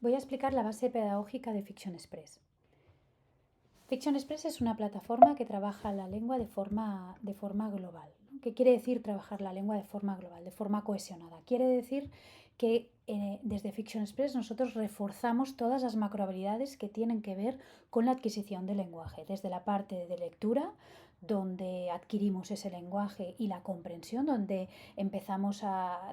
Voy a explicar la base pedagógica de Fiction Express. Fiction Express es una plataforma que trabaja la lengua de forma global. ¿No? ¿Qué quiere decir trabajar la lengua de forma global, de forma cohesionada? Quiere decir que desde Fiction Express nosotros reforzamos todas las macrohabilidades que tienen que ver con la adquisición del lenguaje, desde la parte de lectura, donde adquirimos ese lenguaje y la comprensión, donde empezamos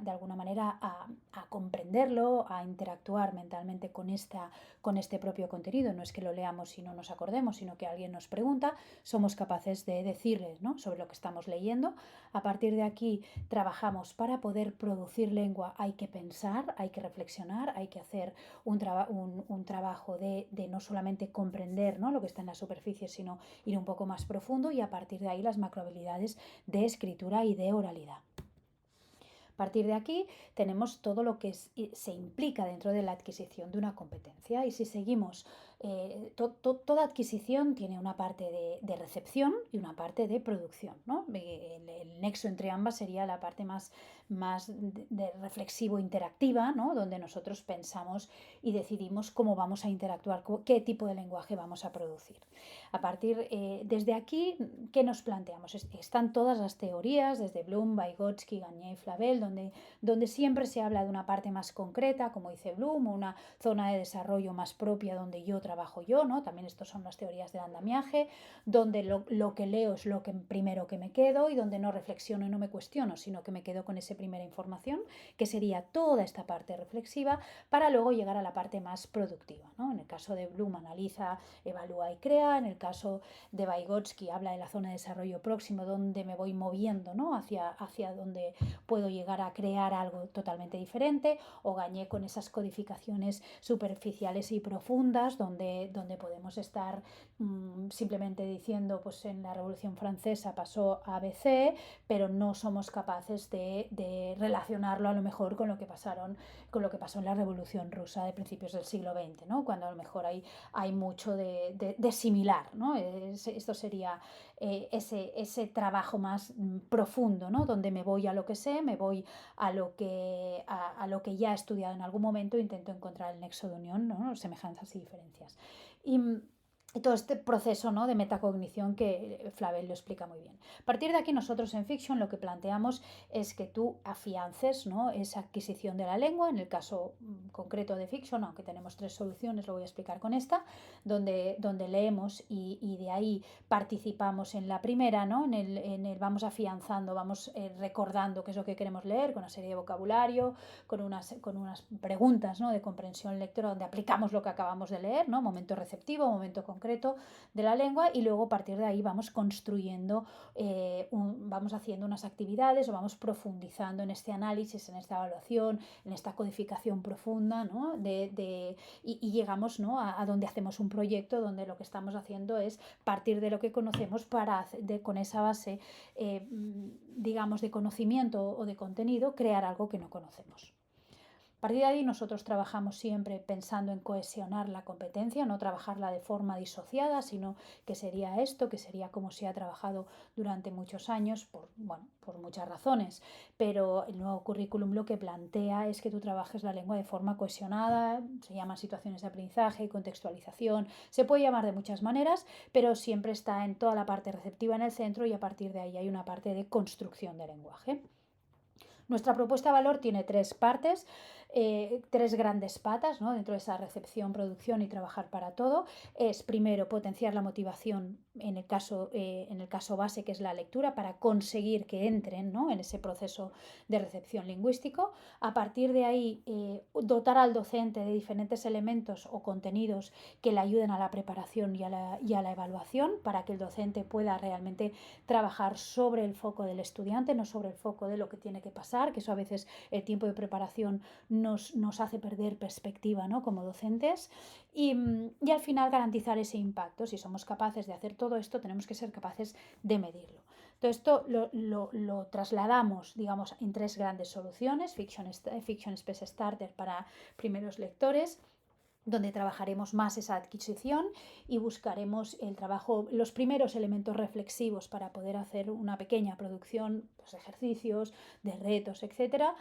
de alguna manera a comprenderlo, a interactuar mentalmente con este propio contenido. No es que lo leamos y no nos acordemos, sino que alguien nos pregunta, somos capaces de decirles, ¿no?, sobre lo que estamos leyendo. A partir de aquí trabajamos para poder producir lengua. Hay que pensar, hay que reflexionar, hay que hacer un trabajo de no solamente comprender, ¿no?, lo que está en la superficie, sino ir un poco más profundo, y a partir de ahí las macrohabilidades de escritura y de oralidad. A partir de aquí tenemos todo lo que se implica dentro de la adquisición de una competencia, y si seguimos, toda adquisición tiene una parte de recepción y una parte de producción, ¿no? El nexo entre ambas sería la parte más de reflexivo interactiva, ¿no?, donde nosotros pensamos y decidimos cómo vamos a interactuar, qué tipo de lenguaje vamos a producir. A partir, desde aquí, ¿qué nos planteamos? Están todas las teorías, desde Bloom, Vygotsky, Gagné y Flavel, donde siempre se habla de una parte más concreta, como dice Bloom, o una zona de desarrollo más propia donde yo trabajo yo, ¿no? También estos son las teorías del andamiaje, donde lo que leo es lo que primero que me quedo, y donde no reflexiono y no me cuestiono, sino que me quedo con esa primera información, que sería toda esta parte reflexiva, para luego llegar a la parte más productiva, ¿no? En el caso de Bloom analiza, evalúa y crea. En el caso de Vygotsky habla de la zona de desarrollo próximo, donde me voy moviendo, ¿no?, hacia donde puedo llegar a crear algo totalmente diferente. O Gagné con esas codificaciones superficiales y profundas, donde podemos estar simplemente diciendo, pues en la Revolución Francesa pasó ABC, pero no somos capaces de relacionarlo a lo mejor con lo que pasó en la Revolución Rusa de principios del siglo XX, ¿no?, cuando a lo mejor hay mucho de similar, ¿no? Esto sería ese trabajo más profundo, ¿no?, donde me voy a lo que sé, me voy a lo que ya he estudiado en algún momento, intento encontrar el nexo de unión, ¿no?, semejanzas y diferencias. Y todo este proceso, ¿no?, de metacognición que Flavel lo explica muy bien. A partir de aquí nosotros en Fiction lo que planteamos es que tú afiances, ¿no?, esa adquisición de la lengua. En el caso concreto de Fiction, aunque tenemos 3 soluciones, lo voy a explicar con esta, donde leemos y de ahí participamos en la primera, ¿no?, en el vamos afianzando, vamos recordando qué es lo que queremos leer, con una serie de vocabulario, con unas preguntas, ¿no?, de comprensión lectora, donde aplicamos lo que acabamos de leer, ¿no?, momento receptivo, momento concreto de la lengua, y luego a partir de ahí vamos construyendo, vamos haciendo unas actividades, o vamos profundizando en este análisis, en esta evaluación, en esta codificación profunda, ¿no?, y llegamos, ¿no?, a donde hacemos un proyecto donde lo que estamos haciendo es partir de lo que conocemos con esa base, digamos, de conocimiento o de contenido, crear algo que no conocemos. A partir de ahí nosotros trabajamos siempre pensando en cohesionar la competencia, no trabajarla de forma disociada, sino que sería esto, que sería como se ha trabajado durante muchos años, por muchas razones, pero el nuevo currículum lo que plantea es que tú trabajes la lengua de forma cohesionada. Se llama situaciones de aprendizaje, contextualización, se puede llamar de muchas maneras, pero siempre está en toda la parte receptiva en el centro, y a partir de ahí hay una parte de construcción de lenguaje. Nuestra propuesta de valor tiene 3 partes, 3 grandes patas, ¿no?, dentro de esa recepción, producción y trabajar para todo. Es primero potenciar la motivación en el caso base, que es la lectura, para conseguir que entren, ¿no?, en ese proceso de recepción lingüístico. A partir de ahí, dotar al docente de diferentes elementos o contenidos que le ayuden a la preparación y a la evaluación, para que el docente pueda realmente trabajar sobre el foco del estudiante, no sobre el foco de lo que tiene que pasar, que eso a veces el tiempo de preparación nos hace perder perspectiva, ¿no?, como docentes, y al final garantizar ese impacto. Si somos capaces de hacer todo esto, tenemos que ser capaces de medirlo. Todo esto lo trasladamos, digamos, en 3 grandes soluciones: Fiction Express Starter para primeros lectores, donde trabajaremos más esa adquisición y buscaremos los primeros elementos reflexivos para poder hacer una pequeña producción, pues ejercicios, de retos, etcétera.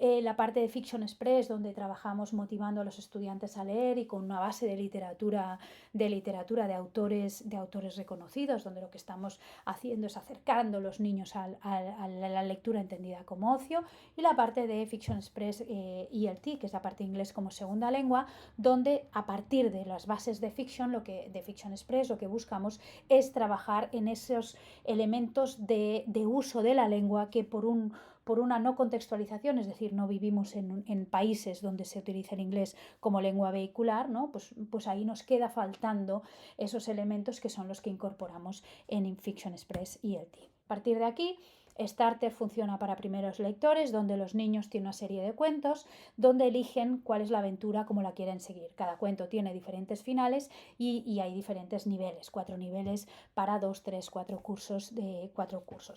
la parte de Fiction Express, donde trabajamos motivando a los estudiantes a leer y con una base de literatura de autores reconocidos, donde lo que estamos haciendo es acercando a los niños a la lectura entendida como ocio, y la parte de Fiction Express ELT, que es la parte de inglés como segunda lengua, donde a partir de las bases de Fiction Express lo que buscamos es trabajar en esos elementos de uso de la lengua que por una no contextualización, es decir, no vivimos en países donde se utiliza el inglés como lengua vehicular, ¿no? Pues ahí nos queda faltando esos elementos que son los que incorporamos en Fiction Express ELT. A partir de aquí, Starter funciona para primeros lectores, donde los niños tienen una serie de cuentos, donde eligen cuál es la aventura, como la quieren seguir. Cada cuento tiene diferentes finales y hay diferentes niveles, 4 niveles para 2, 3, 4 cursos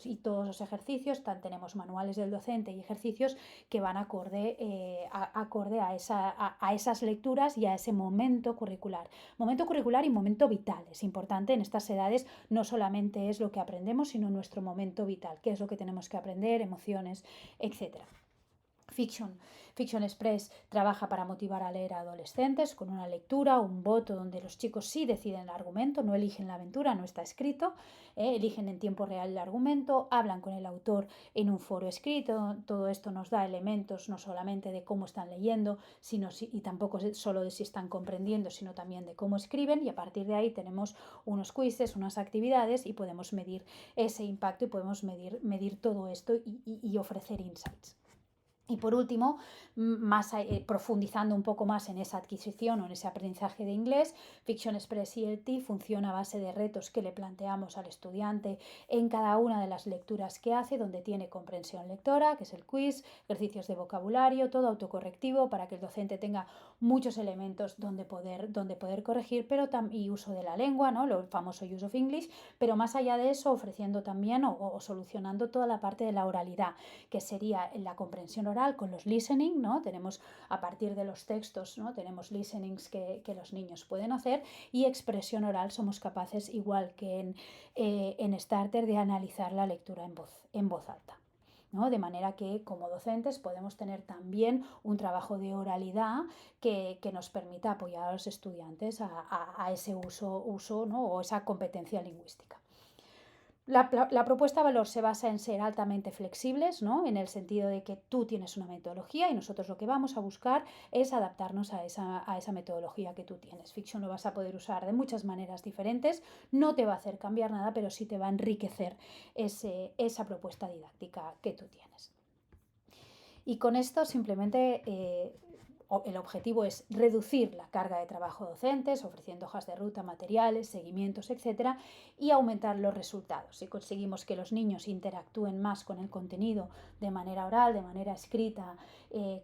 Y todos los ejercicios, tenemos manuales del docente y ejercicios que van acorde a esas lecturas y a ese momento curricular. Momento curricular y momento vital. Es importante en estas edades, no solamente es lo que aprendemos, sino nuestro momento vital, qué es lo que tenemos que aprender, emociones, etc. Fiction Express trabaja para motivar a leer a adolescentes con una lectura, un voto donde los chicos sí deciden el argumento, no eligen la aventura, no está escrito, eligen en tiempo real el argumento, hablan con el autor en un foro escrito. Todo esto nos da elementos no solamente de cómo están leyendo, y tampoco solo de si están comprendiendo, sino también de cómo escriben, y a partir de ahí tenemos unos quizzes, unas actividades, y podemos medir ese impacto y podemos medir todo esto y ofrecer insights. Y por último, profundizando un poco más en esa adquisición o en ese aprendizaje de inglés, Fiction Express ELT funciona a base de retos que le planteamos al estudiante en cada una de las lecturas que hace, donde tiene comprensión lectora, que es el quiz, ejercicios de vocabulario, todo autocorrectivo para que el docente tenga muchos elementos donde poder corregir, y uso de la lengua, ¿no? El famoso use of English, pero más allá de eso, ofreciendo también o solucionando toda la parte de la oralidad, que sería la comprensión oral con los listening, ¿no? Tenemos a partir de los textos, ¿no? Tenemos listenings que los niños pueden hacer, y expresión oral somos capaces, igual que en Starter, de analizar la lectura en voz alta, ¿no? De manera que como docentes podemos tener también un trabajo de oralidad que nos permita apoyar a los estudiantes a ese uso, ¿no? O esa competencia lingüística. La propuesta de valor se basa en ser altamente flexibles, ¿no? En el sentido de que tú tienes una metodología y nosotros lo que vamos a buscar es adaptarnos a esa metodología que tú tienes. Fiction lo vas a poder usar de muchas maneras diferentes, no te va a hacer cambiar nada, pero sí te va a enriquecer esa propuesta didáctica que tú tienes. Y con esto simplemente el objetivo es reducir la carga de trabajo docentes, ofreciendo hojas de ruta, materiales, seguimientos, etc., y aumentar los resultados. Si conseguimos que los niños interactúen más con el contenido de manera oral, de manera escrita,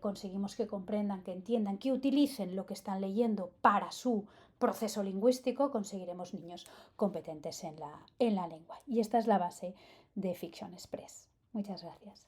conseguimos que comprendan, que entiendan, que utilicen lo que están leyendo para su proceso lingüístico, conseguiremos niños competentes en la lengua. Y esta es la base de Fiction Express. Muchas gracias.